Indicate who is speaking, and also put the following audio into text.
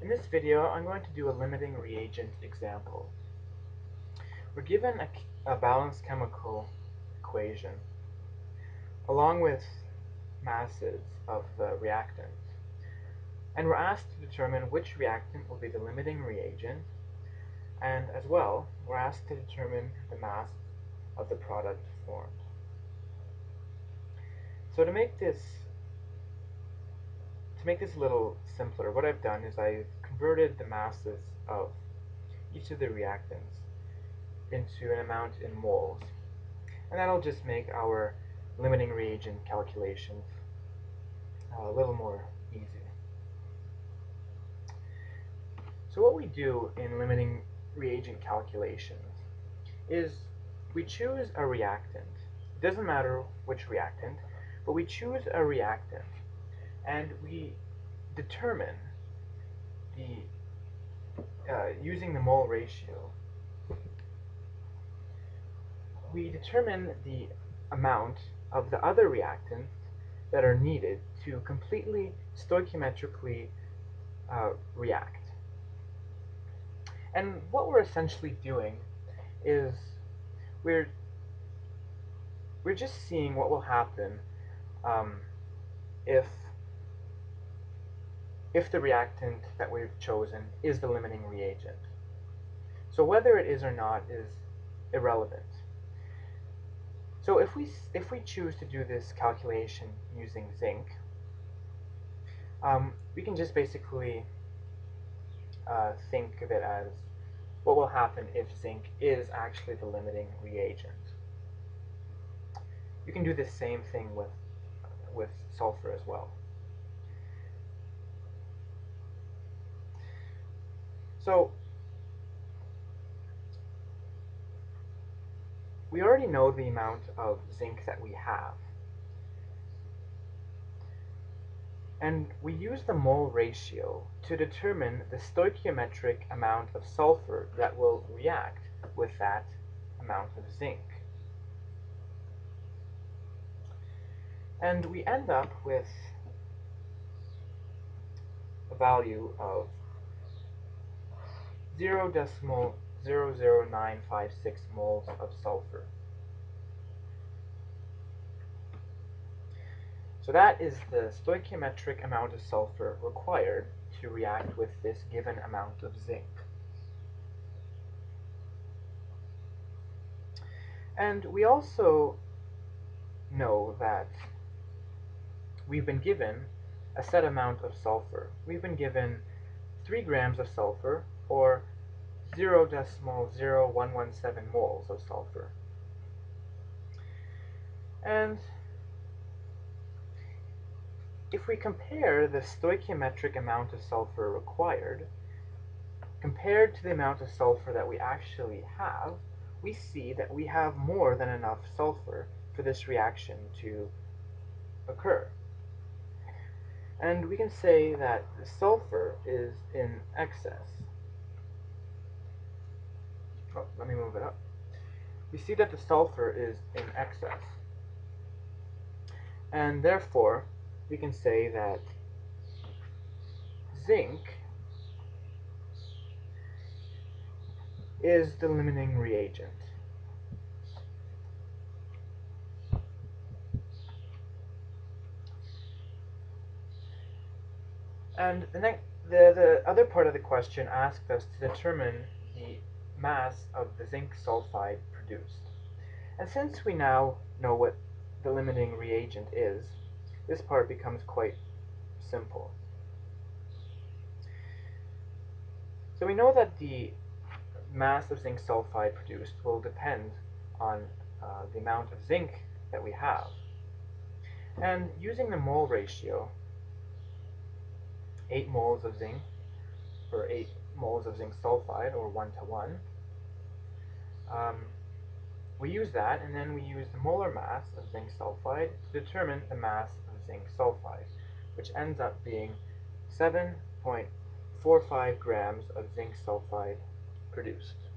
Speaker 1: In this video, I'm going to do a limiting reagent example. We're given a balanced chemical equation along with masses of the reactant, and we're asked to determine which reactant will be the limiting reagent, and as well, we're asked to determine the mass of the product formed. So to make this a little simpler, what I've done is I've converted the masses of each of the reactants into an amount in moles, and that'll just make our limiting reagent calculations a little more easy. So what we do in limiting reagent calculations is we choose a reactant. It doesn't matter which reactant, but we choose a reactant and we determine using the mole ratio, we determine the amount of the other reactants that are needed to completely stoichiometrically react. And what we're essentially doing is we're just seeing what will happen if the reactant that we've chosen is the limiting reagent. So whether it is or not is irrelevant. So if we choose to do this calculation using zinc, we can just basically think of it as what will happen if zinc is actually the limiting reagent. You can do the same thing with sulfur as well. So we already know the amount of zinc that we have, and we use the mole ratio to determine the stoichiometric amount of sulfur that will react with that amount of zinc. And we end up with a value of 0.00956 moles of sulfur. So that is the stoichiometric amount of sulfur required to react with this given amount of zinc. And we also know that we've been given a set amount of sulfur. We've been given 3 grams of sulfur, or 0.0117 moles of sulfur. And if we compare the stoichiometric amount of sulfur required compared to the amount of sulfur that we actually have, we see that we have more than enough sulfur for this reaction to occur. And we can say that the sulfur is in excess. Oh, let me move it up. We see that the sulfur is in excess. And therefore, we can say that zinc is the limiting reagent. And the other part of the question asked us to determine the mass of the zinc sulfide produced. And since we now know what the limiting reagent is, this part becomes quite simple. So we know that the mass of zinc sulfide produced will depend on the amount of zinc that we have. And using the mole ratio, 8 moles of zinc, or 8 moles of zinc sulfide, or 1:1, we use that, and then we use the molar mass of zinc sulfide to determine the mass of zinc sulfide, which ends up being 7.45 grams of zinc sulfide produced.